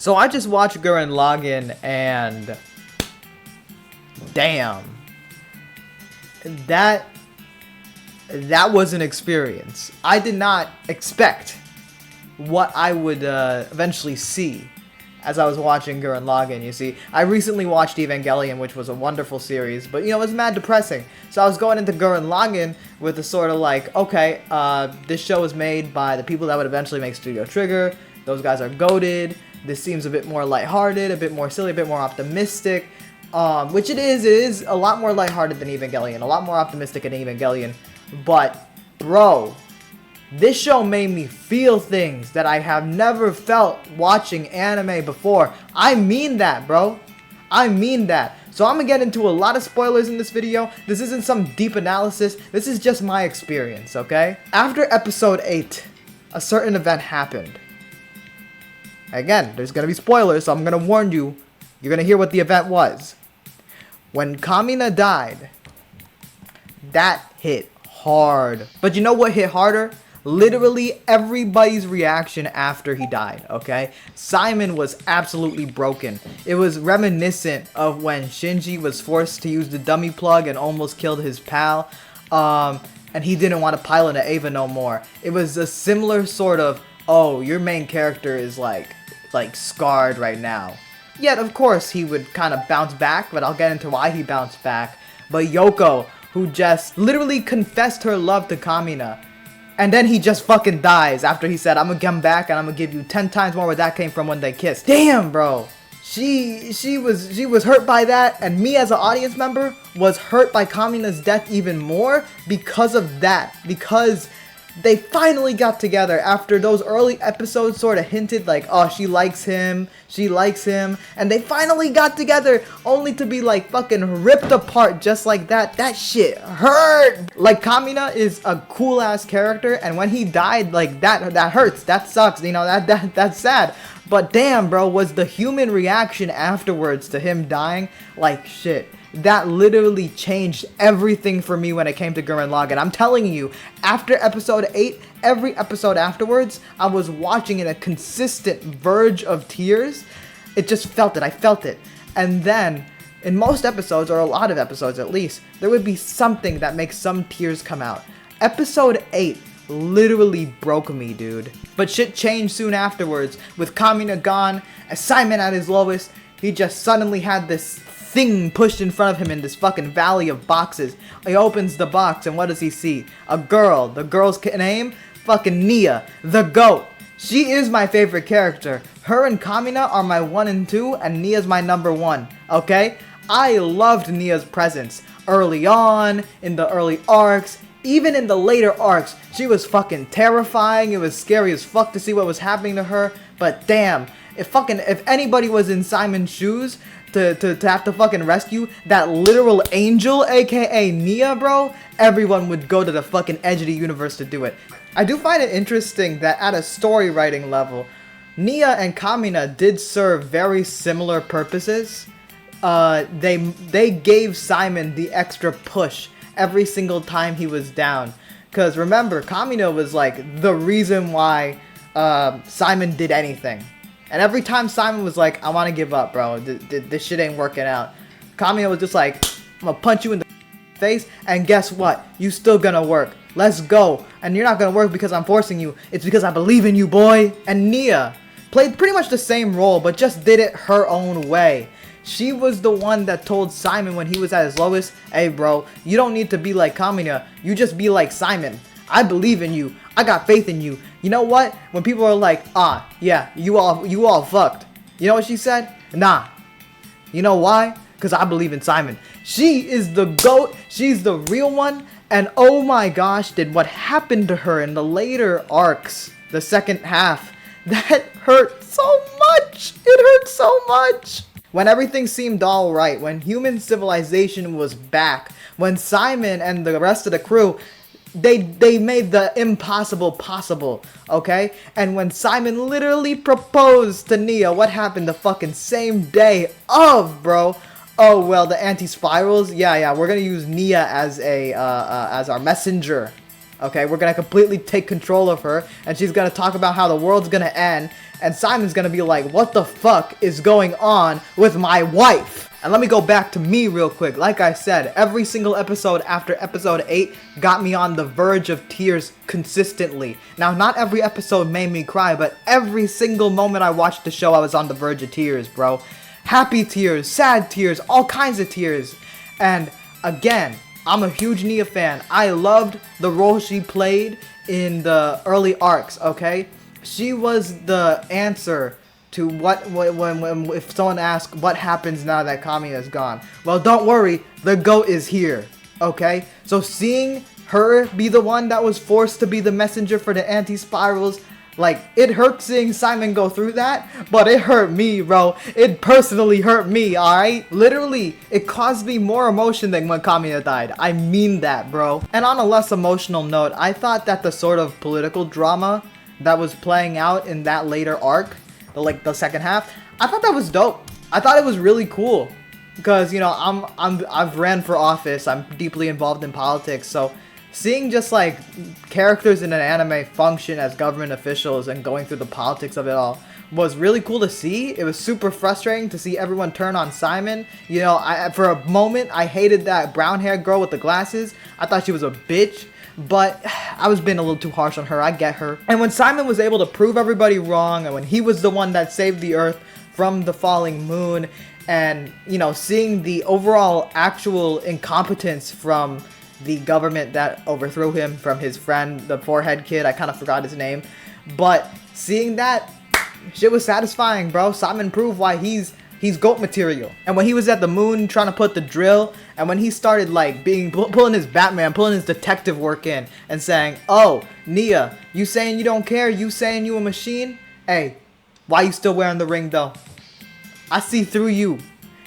So I just watched Gurren Lagann and damn, that was an experience. I did not expect what I would eventually see as I was watching Gurren Lagann. You see, I recently watched Evangelion, which was a wonderful series, but it was mad depressing. So I was going into Gurren Lagann with a sort of like, okay, this show is made by the people that would eventually make Studio Trigger. Those guys are goated. This seems a bit more lighthearted, a bit more silly, a bit more optimistic. Which it is. It is a lot more lighthearted than Evangelion, a lot more optimistic than Evangelion. But, bro, this show made me feel things that I have never felt watching anime before. I mean that, bro. I mean that. So I'm gonna get into a lot of spoilers in this video. This isn't some deep analysis. This is just my experience, okay? After episode 8, a certain event happened. Again, there's gonna be spoilers, so I'm gonna warn you. You're gonna hear what the event was. When Kamina died, that hit hard. But you know what hit harder? Literally everybody's reaction after he died, okay? Simon was absolutely broken. It was reminiscent of when Shinji was forced to use the dummy plug and almost killed his pal. And he didn't want to pilot an Ava no more. It was a similar sort of, oh, your main character is like scarred right now. Yet, of course, he would kind of bounce back, but I'll get into why he bounced back. But Yoko, who just literally confessed her love to Kamina, and then he just fucking dies after he said, I'm gonna come back and I'm gonna give you 10 times more where that came from when they kissed. Damn, bro. She was hurt by that, and me as an audience member was hurt by Kamina's death even more because of that. Because they finally got together after those early episodes sort of hinted like, oh, she likes him, and they finally got together only to be like fucking ripped apart just like that. That shit hurt. Like, Kamina is a cool ass character, and when he died, like that hurts, that sucks, that's sad. But damn, bro, was the human reaction afterwards to him dying like shit. That literally changed everything for me when it came to Gurren Lagann. I'm telling you, after episode 8, every episode afterwards, I was watching in a consistent verge of tears. It just felt it. I felt it. And then, in most episodes, or a lot of episodes at least, there would be something that makes some tears come out. Episode 8 literally broke me, dude. But shit changed soon afterwards. With Kamina gone, as Simon at his lowest, he just suddenly had this thing pushed in front of him in this fucking valley of boxes. He opens the box and what does he see? A girl. The girl's name? Fucking Nia. The GOAT. She is my favorite character. Her and Kamina are my 1 and 2 and Nia's my number 1. Okay? I loved Nia's presence. If on, in the early arcs, even in the later arcs, she was fucking terrifying. It was scary as fuck to see what was happening to her. But damn, if anybody was in Simon's shoes, to have to fucking rescue that literal angel, aka Nia, bro, everyone would go to the fucking edge of the universe to do it. I do find it interesting that at a story writing level, Nia and Kamina did serve very similar purposes. They gave Simon the extra push every single time he was down. Cause remember, Kamina was like the reason why Simon did anything. And every time Simon was like, I want to give up, bro. This shit ain't working out. Kamina was just like, I'm gonna punch you in the face. And guess what? You still gonna work. Let's go. And you're not gonna work because I'm forcing you. It's because I believe in you, boy. And Nia played pretty much the same role, but just did it her own way. She was the one that told Simon when he was at his lowest, hey, bro, you don't need to be like Kamina. You just be like Simon. I believe in you. I got faith in you. You know what? When people are like, yeah, you all fucked. You know what she said? Nah. You know why? Because I believe in Simon. She is the GOAT. She's the real one. And oh my gosh, did what happened to her in the later arcs, the second half, that hurt so much. It hurt so much. When everything seemed alright, when human civilization was back, when Simon and the rest of the crew, they made the impossible possible, okay? And when Simon literally proposed to Nia, what happened the fucking same day of, bro? Oh, well, the anti-spirals? Yeah, we're gonna use Nia as our messenger, okay? We're gonna completely take control of her, and she's gonna talk about how the world's gonna end, and Simon's gonna be like, what the fuck is going on with my wife? And let me go back to me real quick. Like I said, every single episode after episode 8 got me on the verge of tears consistently. Now, not every episode made me cry, but every single moment I watched the show, I was on the verge of tears, bro. Happy tears, sad tears, all kinds of tears. And again, I'm a huge Nia fan. I loved the role she played in the early arcs, okay? She was the answer to when if someone asks what happens now that Kami is gone. Well, don't worry, the GOAT is here, okay? So seeing her be the one that was forced to be the messenger for the anti-spirals, like, it hurt seeing Simon go through that, but it hurt me, bro. It personally hurt me, alright? Literally, it caused me more emotion than when Kamiya died. I mean that, bro. And on a less emotional note, I thought that the sort of political drama that was playing out in that later arc, the second half, I thought that was dope. I thought it was really cool because, you know, I've ran for office. I'm deeply involved in politics, so seeing just like characters in an anime function as government officials and going through the politics of it all was really cool to see. It was super frustrating to see everyone turn on Simon. You know, for a moment I hated that brown-haired girl with the glasses. I thought she was a bitch. But I was being a little too harsh on her. I get her. And when Simon was able to prove everybody wrong, and when he was the one that saved the Earth from the falling moon, and, you know, seeing the overall actual incompetence from the government that overthrew him, from his friend, the forehead kid, I kind of forgot his name. But seeing that, shit was satisfying, bro. Simon proved why he's GOAT material. And when he was at the moon trying to put the drill, and when he started like pulling his Batman, pulling his detective work in and saying, oh, Nia, you saying you don't care? You saying you a machine? Hey, why you still wearing the ring though? I see through you.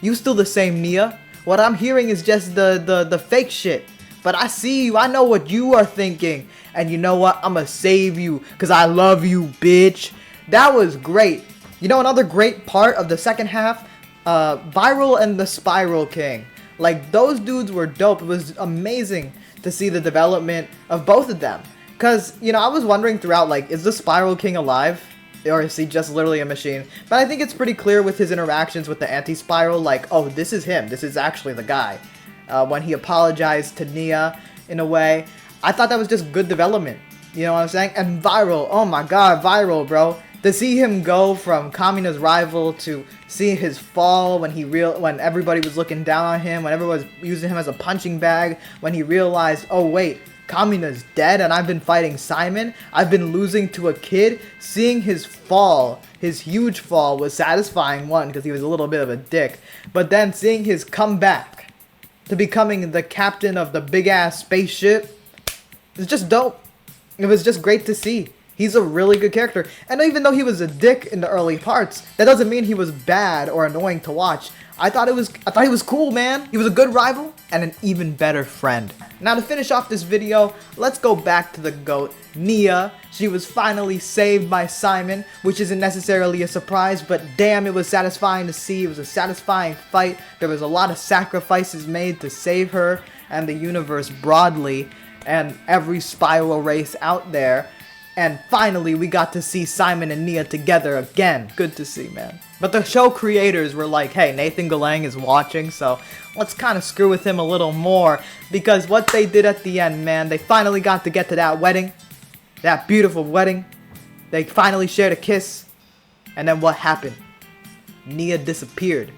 You still the same Nia. What I'm hearing is just the fake shit. But I see you. I know what you are thinking. And you know what? I'ma save you because I love you, bitch. That was great. You know, another great part of the second half, Viral and the Spiral King. Like, those dudes were dope. It was amazing to see the development of both of them. Because, you know, I was wondering throughout, like, is the Spiral King alive? Or is he just literally a machine? But I think it's pretty clear with his interactions with the anti-spiral, like, oh, this is him. This is actually the guy. When he apologized to Nia, in a way, I thought that was just good development. You know what I'm saying? And Viral, oh my god, Viral, bro. To see him go from Kamina's rival to see his fall when everybody was looking down on him, when everyone was using him as a punching bag, when he realized, oh wait, Kamina's dead and I've been fighting Simon, I've been losing to a kid. Seeing his fall, his huge fall, was satisfying, one, because he was a little bit of a dick, but then seeing his comeback to becoming the captain of the big ass spaceship, it's just dope. It was just great to see. He's a really good character. And even though he was a dick in the early parts, that doesn't mean he was bad or annoying to watch. I thought he was cool, man. He was a good rival and an even better friend. Now to finish off this video, let's go back to the GOAT, Nia. She was finally saved by Simon, which isn't necessarily a surprise, but damn, it was satisfying to see. It was a satisfying fight. There was a lot of sacrifices made to save her and the universe broadly and every spiral race out there. And finally, we got to see Simon and Nia together again. Good to see, man. But the show creators were like, hey, Nathan Galang is watching, so let's kind of screw with him a little more. Because what they did at the end, man, they finally got to get to that wedding. That beautiful wedding. They finally shared a kiss. And then what happened? Nia disappeared.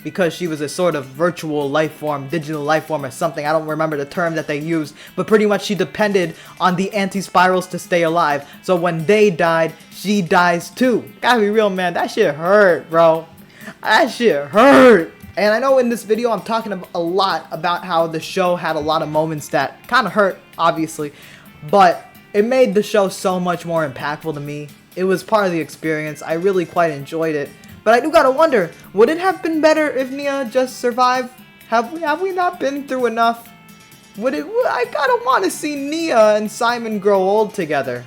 Because she was a sort of virtual life form, digital life form or something. I don't remember the term that they used. But pretty much she depended on the anti-spirals to stay alive. So when they died, she dies too. Gotta be real, man. That shit hurt, bro. That shit hurt. And I know in this video I'm talking a lot about how the show had a lot of moments that kind of hurt, obviously. But it made the show so much more impactful to me. It was part of the experience. I really quite enjoyed it. But I do gotta wonder, would it have been better if Nia just survived? Have we not been through enough? I gotta want to see Nia and Simon grow old together.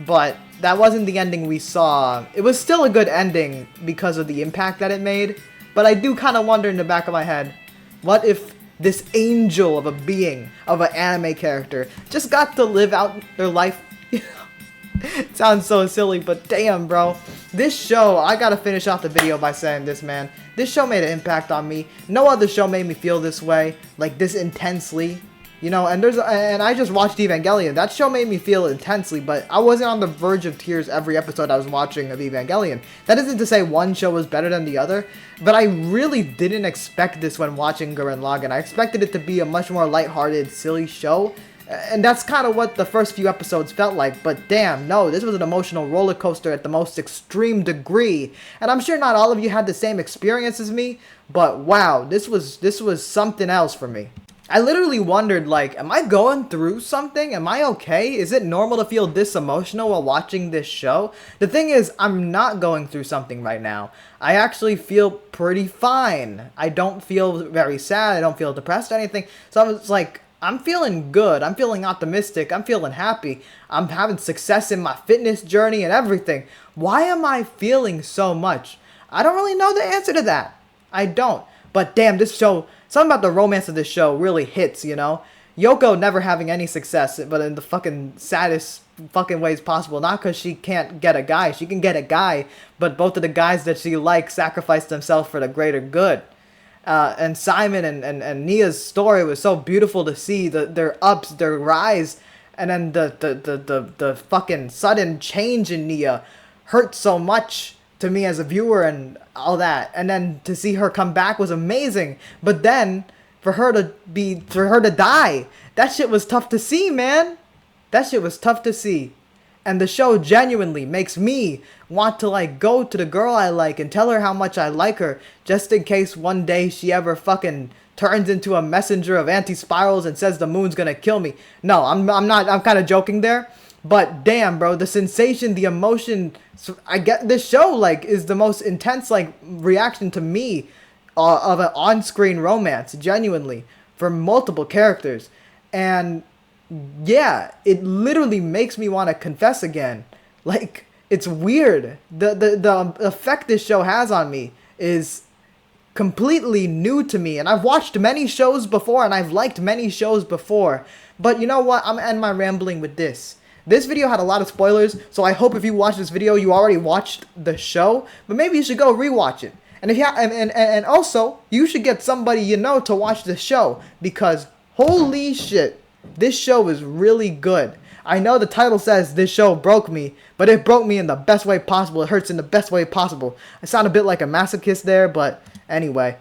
But that wasn't the ending we saw. It was still a good ending because of the impact that it made. But I do kind of wonder in the back of my head, what if this angel of a being, of an anime character, just got to live out their life Sounds so silly, but damn, bro. This show, I gotta finish off the video by saying this, man. This show made an impact on me. No other show made me feel this way, like this intensely. You know, and I just watched Evangelion. That show made me feel intensely, but I wasn't on the verge of tears every episode I was watching of Evangelion. That isn't to say one show was better than the other, but I really didn't expect this when watching Gurren Lagann. I expected it to be a much more lighthearted, silly show, and that's kind of what the first few episodes felt like, but damn, no, this was an emotional roller coaster at the most extreme degree, and I'm sure not all of you had the same experience as me, but wow, this was something else for me. I literally wondered, like, am I going through something? Am I okay? Is it normal to feel this emotional while watching this show? The thing is, I'm not going through something right now. I actually feel pretty fine. I don't feel very sad. I don't feel depressed or anything. So I was like, I'm feeling good. I'm feeling optimistic. I'm feeling happy. I'm having success in my fitness journey and everything. Why am I feeling so much? I don't really know the answer to that. I don't. But damn, this show, something about the romance of this show really hits, you know? Yoko never having any success, but in the fucking saddest fucking ways possible. Not because she can't get a guy. She can get a guy, but both of the guys that she likes sacrificed themselves for the greater good. And Simon and Nia's story was so beautiful to see. Their ups, their rise, and then the fucking sudden change in Nia hurt so much to me as a viewer and all that. And then to see her come back was amazing. But then for her to die, that shit was tough to see, man. That shit was tough to see. And the show genuinely makes me want to, like, go to the girl I like and tell her how much I like her, just in case one day she ever fucking turns into a messenger of anti-spirals and says the moon's gonna kill me. No, I'm not, I'm kind of joking there. But damn, bro, the sensation, the emotion, I get this show, like, is the most intense, like, reaction to me of an on-screen romance, genuinely, for multiple characters. And yeah, it literally makes me want to confess again. Like, it's weird. The effect this show has on me is completely new to me, and I've watched many shows before, and I've liked many shows before. But you know what? I'm gonna end my rambling with this. This video had a lot of spoilers, so I hope if you watch this video, you already watched the show, but maybe you should go rewatch it. And if you and also, you should get somebody you know to watch the show, because holy shit, this show is really good. I know the title says this show broke me, but it broke me in the best way possible. It hurts in the best way possible. I sound a bit like a masochist there, but anyway.